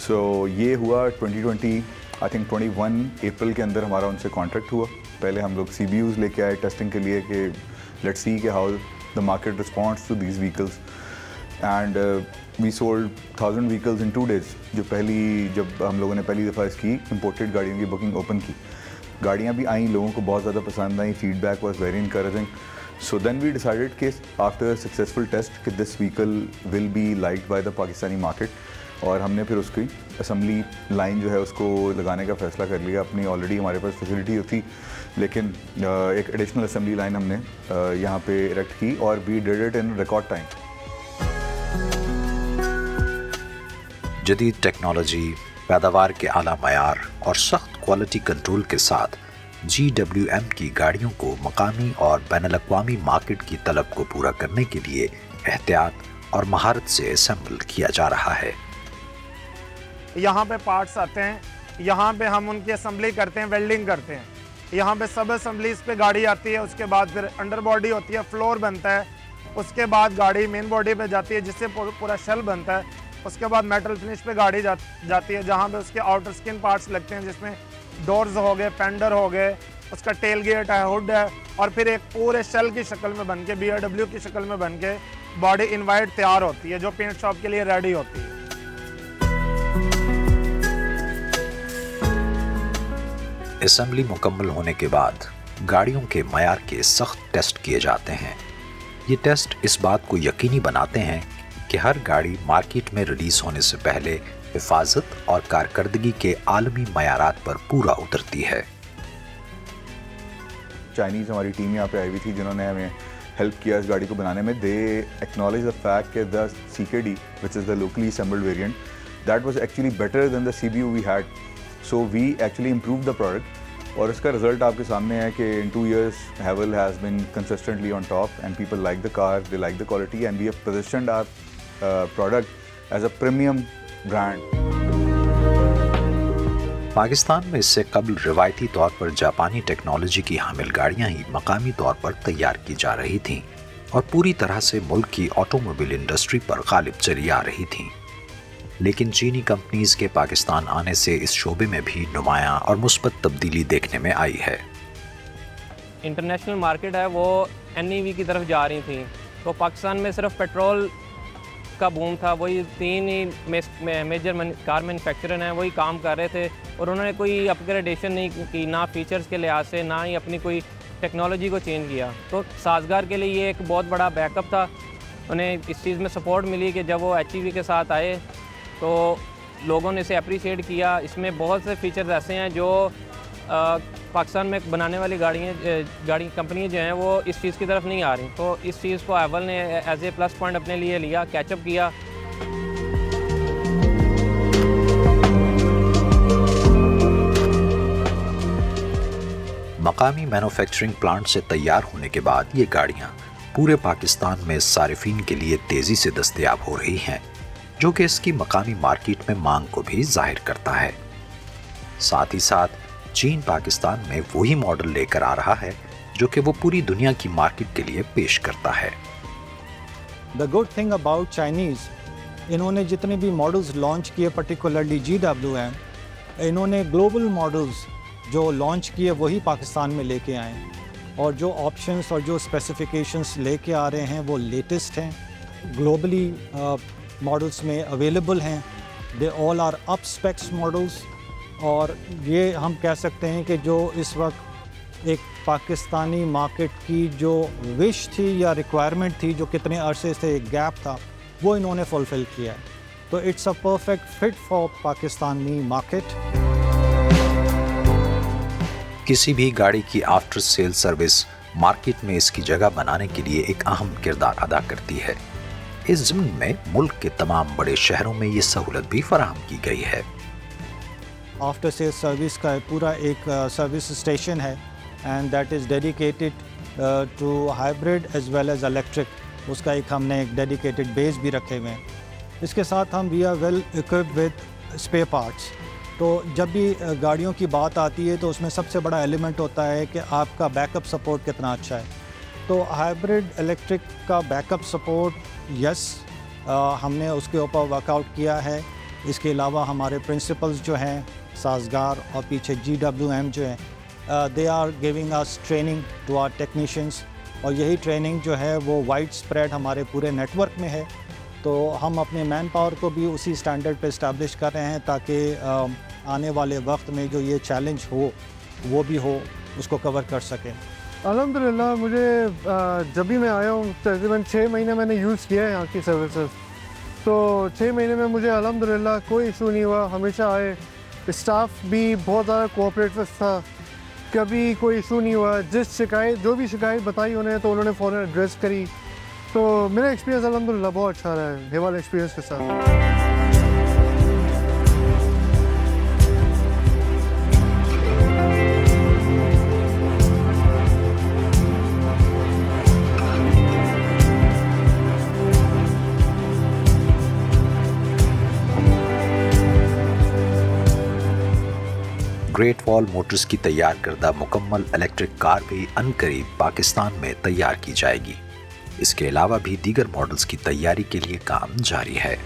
So ये हुआ 2020 आई थिंक 21 अप्रैल के अंदर हमारा उनसे कॉन्ट्रैक्ट हुआ। पहले हम लोग CBUs लेके आए टेस्टिंग के लिए कि लेट्स सी कि how the market responds to these vehicles, and we sold 1000 vehicles in 2 days। जब हम लोगों ने पहली दफ़ा इसकी इम्पोर्टेड गाड़ियों की बुकिंग ओपन की, गाड़ियाँ भी आई, लोगों को बहुत ज़्यादा पसंद आई, feedback was very encouraging. So then we decided कि आफ्टर सक्सेसफुल टेस्ट कि this vehicle will be liked by the Pakistani market, और हमने फिर उसकी असम्बली लाइन जो है उसको लगाने का फ़ैसला कर लिया। अपनी ऑलरेडी हमारे पास फैसिलिटी थी, लेकिन एक एडिशनल असम्बली लाइन हमने यहाँ पे इरेक्ट की, और we did it in record time. जदीद टेक्नोलॉजी, पैदावार के आला मयार और सख्त क्वालिटी कंट्रोल के साथ GWM की गाड़ियों को मकामी और बैनुल-अक़वामी मार्केट की तलब को पूरा करने के लिए एहतियात और महारत से असेंबल किया जा रहा है। यहाँ पे पार्ट्स आते हैं, यहाँ पे हम उनकी असेंबली करते हैं, वेल्डिंग करते हैं। यहाँ पे सब असेंबलीज पे गाड़ी आती है, उसके बाद फिर अंडर बॉडी होती है, फ्लोर बनता है, उसके बाद गाड़ी मेन बॉडी पे जाती है जिससे पूरा शेल बनता है, उसके बाद मेटल फिनिश पे गाड़ी जाती है जहाँ पे उसके आउटर स्किन पार्ट्स लगते हैं जिसमें डोर्स हो गए, फेंडर हो गए, उसका टेल गेट है, हुड है, और फिर एक पूरे शेल की शक्ल में बन के, BMW की शक्ल में बन के बॉडी इनवाइट तैयार होती है जो पेंट शॉप के लिए रेडी होती है। असेंबली मुकम्मल होने के बाद गाड़ियों के मयार के सख्त टेस्ट किए जाते हैं। ये टेस्ट इस बात को यकीनी बनाते हैं कि हर गाड़ी मार्केट में रिलीज होने से पहले हिफाजत और कारकर्दगी के आलमी मयारात पर पूरा उतरती है। चाइनीज़ हमारी टीम यहाँ पे आई हुई थी जिन्होंने हमें हेल्प किया इस गाड़ी को बनाने में। दे एक्नॉलेज द फैक्ट कि the CKD which is the locally assembled variant that was actually better than the CBU we had, so we actually improve the product, और इसका रिजल्ट आपके सामने है कि इन 2 years Haval has been consistently on top and people like the car, they like the quality, and we have positioned our product as a premium brand. Pakistan में इससे कबल रिवायती तौर पर जापानी टेक्नोलॉजी की हामिल गाड़ियां ही मकामी तौर पर तैयार की जा रही थीं और पूरी तरह से मुल्क की ऑटोमोबाइल इंडस्ट्री पर गालिब चली आ रही थीं। लेकिन चीनी कंपनीज के पाकिस्तान आने से इस शोबे में भी नुमायां और मुस्बत तब्दीली देखने में आई है। इंटरनेशनल मार्केट है वो NEV की तरफ जा रही थी, तो पाकिस्तान में सिर्फ पेट्रोल का बूम था, वही 3 ही मेजर कार मैन्युफैक्चरर हैं वही काम कर रहे थे, और उन्होंने कोई अपग्रेडेशन नहीं की, ना फीचर्स के लिहाज से, ना ही अपनी कोई टेक्नोलॉजी को चेंज किया। तो साजगार के लिए ये एक बहुत बड़ा बैकअप था, उन्हें इस चीज़ में सपोर्ट मिली कि जब वो HEV के साथ आए तो लोगों ने इसे अप्रिशिएट किया। इसमें बहुत से फीचर्स ऐसे हैं जो पाकिस्तान में बनाने वाली गाड़ी कंपनी जो हैं वो इस चीज़ की तरफ नहीं आ रही, तो इस चीज़ को हैवल ने एज ए प्लस पॉइंट अपने लिए लिया, कैचअप किया। मकामी मैन्युफैक्चरिंग प्लांट से तैयार होने के बाद ये गाड़ियां पूरे पाकिस्तान में सारिफीन के लिए तेज़ी से दस्तयाब हो रही हैं, जो कि इसकी मकामी मार्केट में मांग को भी जाहिर करता है। साथ ही साथ चीन पाकिस्तान में वही मॉडल लेकर आ रहा है जो कि वो पूरी दुनिया की मार्केट के लिए पेश करता है। The good thing about Chinese, इन्होंने जितने भी मॉडल्स लॉन्च किए, पर्टिकुलरली GWM, इन्होंने ग्लोबल मॉडल्स जो लॉन्च किए वही पाकिस्तान में लेके आए, और जो ऑप्शंस और जो स्पेसिफिकेशंस लेके आ रहे हैं वो लेटेस्ट हैं, ग्लोबली मॉडल्स में अवेलेबल हैं। They all are up specs models, और ये हम कह सकते हैं कि जो इस वक्त एक पाकिस्तानी मार्केट की जो विश थी या रिक्वायरमेंट थी, जो कितने अरसे से एक गैप था, वो इन्होंने फुलफ़िल किया है। तो it's a perfect fit for Pakistani market. किसी भी गाड़ी की आफ्टर सेल सर्विस मार्केट में इसकी जगह बनाने के लिए एक अहम किरदार अदा करती है। इस ज़िम्न में मुल्क के तमाम बड़े शहरों में ये सहूलत भी फराहम की गई है। आफ्टर सेल सर्विस का पूरा एक सर्विस स्टेशन है, and that is dedicated to hybrid as well as electric. उसका एक हमने एक डेडिकेटेड बेस भी रखे हुए हैं। इसके साथ हम we are well equipped with spare parts. तो जब भी गाड़ियों की बात आती है तो उसमें सबसे बड़ा एलिमेंट होता है कि आपका बैकअप सपोर्ट कितना अच्छा है। तो हाइब्रिड इलेक्ट्रिक का बैकअप सपोर्ट, यस, हमने उसके ऊपर वर्कआउट किया है। इसके अलावा हमारे प्रिंसिपल्स जो हैं साजगार और पीछे GWM जो है, they are giving us training to our technicians, और यही ट्रेनिंग जो है वो वाइड स्प्रेड हमारे पूरे नेटवर्क में है। तो हम अपने मैन पावर को भी उसी स्टैंडर्ड पे इस्टेब्लिश कर रहे हैं ताकि आने वाले वक्त में जो ये चैलेंज हो वो भी हो, उसको कवर कर सकें। अल्हम्दुलिल्लाह मुझे जब भी मैं आया हूँ तकरीबन 6 महीने मैंने यूज़ किया है यहाँ की सर्विसेज, तो 6 महीने में मुझे अल्हम्दुलिल्लाह कोई इशू नहीं हुआ। हमेशा आए, स्टाफ भी बहुत ज़्यादा कोऑपरेटिव था, कभी कोई इशू नहीं हुआ। जो भी शिकायत बताई उन्हें तो उन्होंने फ़ौरन एड्रेस करी। तो मेरा एक्सपीरियंस अल्हम्दुलिल्लाह बहुत अच्छा रहा है हेवाल एक्सपीरियंस के साथ। ग्रेट वॉल मोटर्स की तैयार करदा मुकम्मल इलेक्ट्रिक कार भी अनकरीब पाकिस्तान में तैयार की जाएगी। इसके अलावा भी दीगर मॉडल्स की तैयारी के लिए काम जारी है।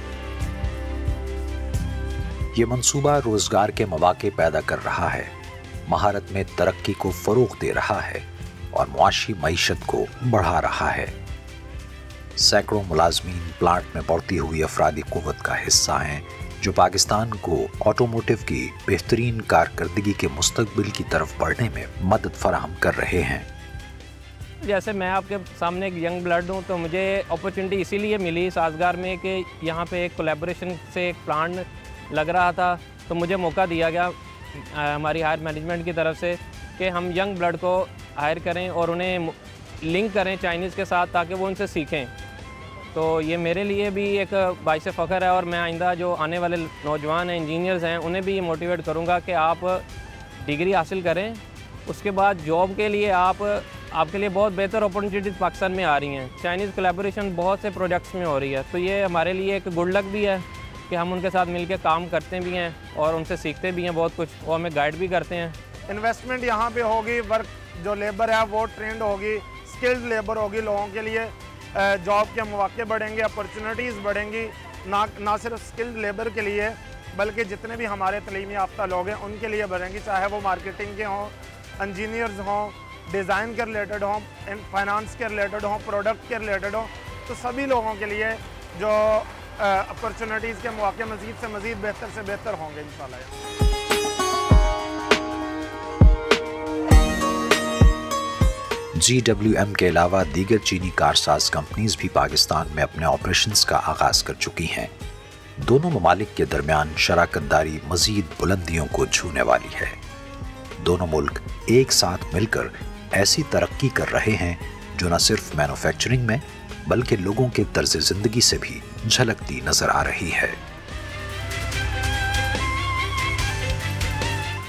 ये मंसूबा रोजगार के मौके पैदा कर रहा है, महारत में तरक्की को फरोग दे रहा है और मुआशी मईशत को बढ़ा रहा है। सैकड़ों मुलाजमीन प्लांट में बढ़ती हुई अफरादी कुव्वत का हिस्सा हैं, जो पाकिस्तान को ऑटोमोटिव की बेहतरीन कारकर्दगी के मुस्तकबिल की तरफ बढ़ने में मदद फराहम कर रहे हैं। जैसे मैं आपके सामने एक यंग ब्लड हूँ, तो मुझे अपॉर्चुनिटी इसीलिए मिली साजगार में कि यहाँ पे एक कोलैबोरेशन से एक प्लांट लग रहा था, तो मुझे मौका दिया गया हमारी हायर मैनेजमेंट की तरफ से कि हम यंग ब्लड को हायर करें और उन्हें लिंक करें चाइनीज़ के साथ ताकि वो उनसे सीखें। तो ये मेरे लिए भी एक बाइस फ़ख्र है और मैं आइंदा जो आने वाले नौजवान हैं, इंजीनियर्स हैं, उन्हें भी ये मोटिवेट करूँगा कि आप डिग्री हासिल करें, उसके बाद जॉब के लिए आपके लिए बहुत बेहतर अपॉर्चुनिटीज़ पाकिस्तान में आ रही हैं। चाइनीज़ कोलैबोरेशन बहुत से प्रोजेक्ट्स में हो रही है, तो ये हमारे लिए एक गुड लक भी है कि हम उनके साथ मिलकर काम करते भी हैं और उनसे सीखते भी हैं बहुत कुछ, वो हमें गाइड भी करते हैं। इन्वेस्टमेंट यहाँ पे होगी, वर्क जो लेबर है वो ट्रेंड होगी, स्किल्ड लेबर होगी, लोगों के लिए जॉब के मौके बढ़ेंगे, अपॉर्चुनिटीज़ बढ़ेंगी, ना सिर्फ स्किल्ड लेबर के लिए बल्कि जितने भी हमारे तलीमी याफ्ता लोग हैं उनके लिए बढ़ेंगी, चाहे वो मार्केटिंग के हों, इंजीनियर्स हों, डिज़ाइन के रिलेटेड हों, फाइनेंस के रिलेटेड हों, प्रोडक्ट के रिलेटेड हों, तो सभी लोगों के लिए जो अपॉर्चुनिटीज़ के मौके मज़ीद से मज़ीद बेहतर से बेहतर होंगे इंशाल्लाह। GWM के अलावा दीगर चीनी कारसाज कंपनीज भी पाकिस्तान में अपने ऑपरेशंस का आगाज कर चुकी हैं। दोनों ममालिक के दरमियान शराकतदारी मजीद बुलंदियों को छूने वाली है। दोनों मुल्क एक साथ मिलकर ऐसी तरक्की कर रहे हैं जो न सिर्फ मैन्युफैक्चरिंग में बल्कि लोगों के तर्ज जिंदगी से भी झलकती नजर आ रही है।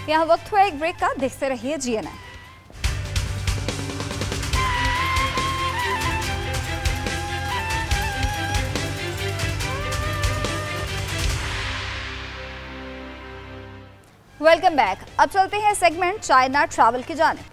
यहाँ वक्त हुआ एक ब्रेक का, देखते रहिए GNN। Welcome back. अब चलते हैं सेगमेंट चाइना ट्रैवल की जानिब।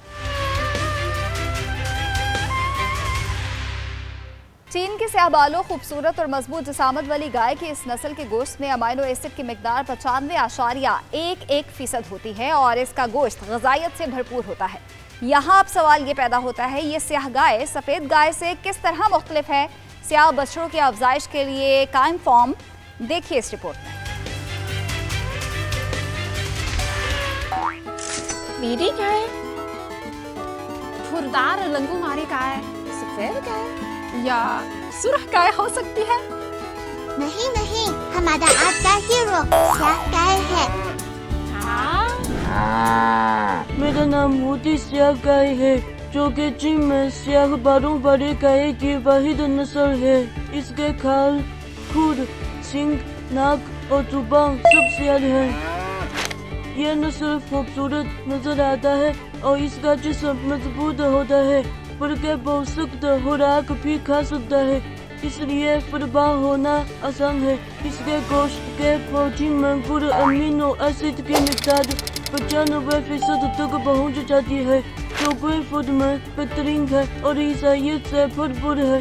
चीन की स्याहबालो खूबसूरत और मजबूत जिसामत वाली गाय की इस नस्ल के गोश्त में अमाइनो एसिड की मिकदार 95.11% होती है और इसका गोश्त ग़िज़ाइयत से भरपूर होता है। यहाँ अब सवाल ये पैदा होता है, ये स्याह गाय सफ़ेद गाय से किस तरह मुख्तलिफ है? स्याह बछड़ों की अफजाइश के लिए कायम फॉर्म, देखिए इस रिपोर्ट में। मेरी गाय फुरदार लंगू मारी गाय सफेद गाय या सुर्ख गाय हो सकती है? नहीं नहीं, हमारा आज का हीरो स्याह गाय है। मेरा नाम मोती स्याह गाय है, जो कि चीन में स्याह बालों वाली गाय की वाहिद नस्ल है। इसके खाल, खुर, सींग, नाक और जुबान सब स्याह है। यह नस्ल खूबसूरत नजर आता है और इसका जिस्म मजबूत होता है, बल्कि बहुत सख्त खुराक भी खा सकता है, इसलिए फरबा होना आसान है। इसके गोश्त के प्रोटीन में गुड अमीनो एसिड की मिकदार 95% तक पहुंच जाती है, जो कोई फूड में बेहतरीन है और ग़िज़ाइयत से भरपूर है।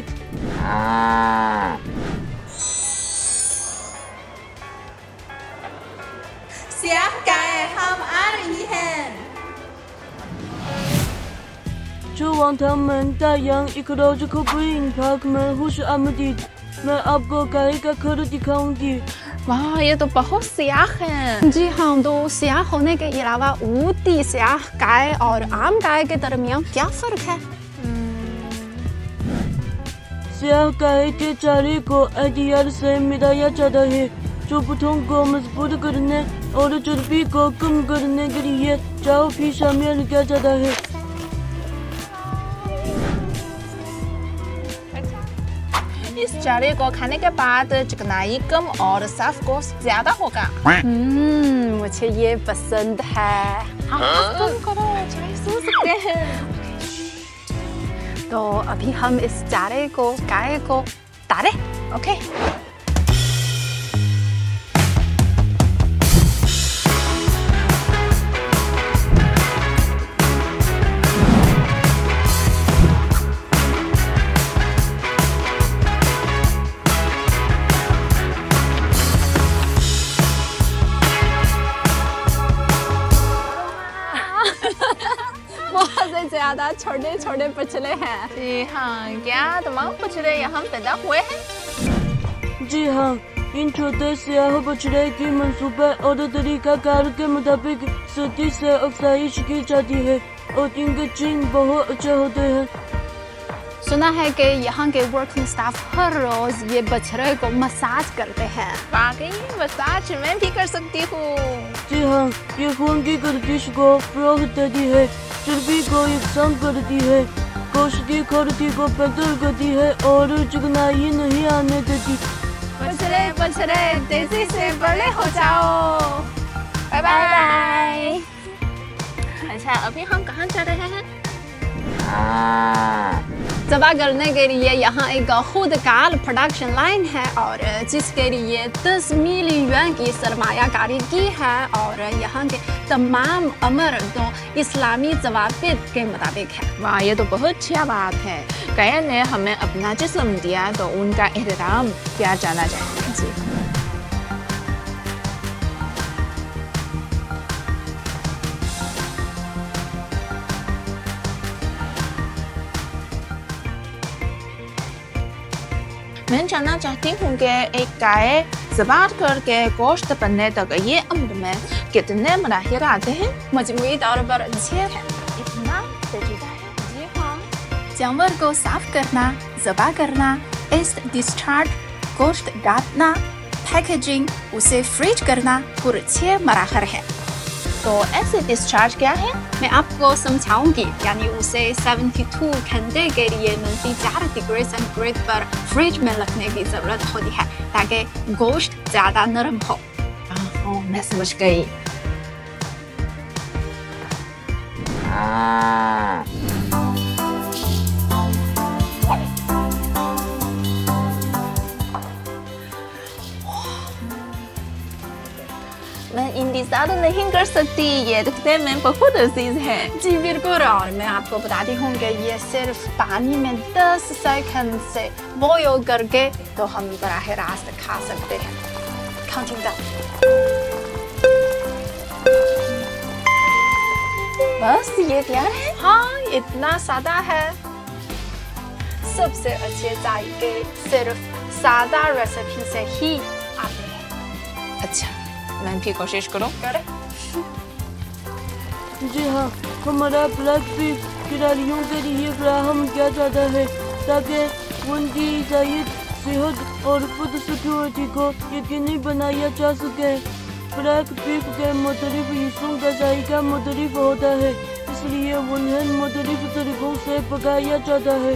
स्याह गाय हम आ रही हैं। जो वांगथाम में तायांग इकोलॉजिकल ग्रीन पार्क में खुश आमदीद। मैं आपको गाय का खुर दिखाऊंगी। वाह, ये तो बहुत स्याह है। जी हाँ, तो स्याह होने के अलावा ऊटी स्याह गाय और आम गाय के दरमियान क्या फर्क है? स्याह गाय के चारे को एडियर से मिलाया जाता है, जो पुठों को मजबूत करने और चर्बी को कम करने के लिए चाव भी शामिल किया जाता है। इस चारे को खाने के बाद चिकनाई कम और साफ गोश्त ज्यादा होगा। मुझे ये पसंद है। कम करो, चाय सो सकते हैं। तो अभी हम इस चारे को गाय को तारे। ओके। ज्यादा छोटे छोटे बछड़े हैं। जी हाँ, क्या तमाम बछड़े यहाँ पैदा हुए हैं? जी हाँ, इन छोटे स्याह बछड़े की मंसूबा और तरीकाकार के मुताबिक सख्ती से अफजाइश की जाती है और इनके जीन बहुत अच्छे होते हैं। सुना है कि यहाँ के वर्किंग स्टाफ हर रोज ये बछड़े को मसाज करते हैं। वाकई मसाज मैं भी कर सकती हूँ। जी हाँ, ये खून की गर्दिश को फरोग देती है, चर्बी को यकसान करती है, गोश्त की खरती को बेहतर करती है और चिकनाई नहीं आने देती। बछड़े बछड़े तेजी से बड़े हो जाओ। Bye bye. अच्छा, अभी हम कहाँ जा रहे हैं? ज़बा करने के लिए यहाँ एक खुदकार प्रोडक्शन लाइन है और जिसके लिए 10 मिलियन युआन की सरमायाकारी की है और यहाँ के तमाम अमर तो इस्लामी ज़वाबित के मुताबिक है। वाह, ये तो बहुत अच्छी बात है। गाय ने हमें अपना जिस्म दिया तो उनका एहतराम किया जाना चाहिए। जी मैं जानना चाहती हूँ कि एक गाय ज़बाह करके गोश्त बनने तक ये अमल में कितने मराहिल आते हैं? मजमूई तौर पर 6 है। इतना पेचीदा है? जी हाँ। जानवर को साफ करना, ज़बाह करना, एस्ट डिस्चार्ज, गोश्त काटना, पैकेजिंग, उसे फ्रीज करना, पूरे 6 मराहिल है। तो ऐसे डिस्चार्ज क्या है? मैं आपको समझाऊंगी। यानी उसे 72 घंटे के लिए -4 डिग्री सेंटीग्रेड पर फ्रिज में रखने की जरूरत होती है ताकि गोश्त ज्यादा नरम हो। मैं समझ गई। मैं इंतजार नहीं कर सकती, ये दिखने में बहुत अजीज है। जी बिल्कुल, और मैं आपको बताती हूँ कि ये सिर्फ पानी में 10 सेकंड से बॉयल करके तो हम बराह रास्त खा सकते हैं। Counting down. बस ये तैयार है? हाँ, इतना सादा है। सबसे अच्छे जायके सिर्फ सादा रेसिपी से ही आते हैं। अच्छा, मैं भी कोशिश करूं। जी हाँ, हमारा ब्लैक बीफ खिलाड़ियों के लिए फराहम किया जाता है ताकि उनकी जायद सेहत और फूड सिक्योरिटी को यकीनी बनाया जा सके। ब्लैक बीफ के मुख्तलिफ हिस्सों का जायका मुख्तलिफ होता है, इसलिए उन्हें मुख्तलिफ तरीकों से पकाया जाता है।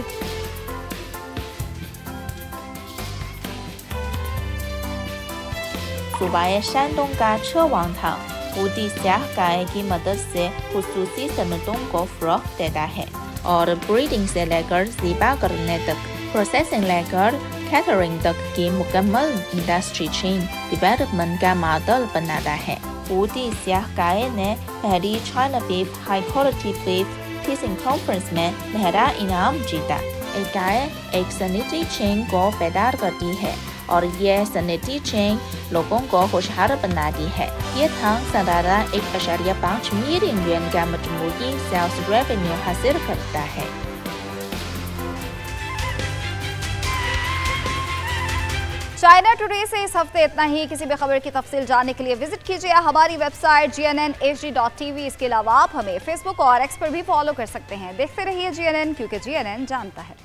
सूबाए शानडोंग का छवांगथांग ऊटी स्याह गाय की मदद से खुसूसी सनतों को फरोग देता है और ब्रीडिंग से लेकर ज़िबा करने तक, प्रोसेसिंग लेकर कैटरिंग तक की मुकम्मल इंडस्ट्री चेन डेवलपमेंट का मॉडल बनाता है। ऊटी स्याह गाय ने पहली China beef high quality beef teaching conference में पहला इनाम जीता। एक गाय एक सैनिटरी चेन को पैदा करती है और यह सैनिटरी चेन लोगों को खुशहाल बनाती है। ये थांग सालाना 1.5 मिलियन युआन का मजमूई सेल्स रेवेन्यू हासिल करता है। चाइना टुडे से इस हफ्ते इतना ही। किसी भी खबर की तफसील जानने के लिए विजिट कीजिए हमारी वेबसाइट GNNHD.tv। इसके अलावा आप हमें फेसबुक और एक्स पर भी फॉलो कर सकते हैं। देखते रहिए GNN, क्योंकि GNN जानता है।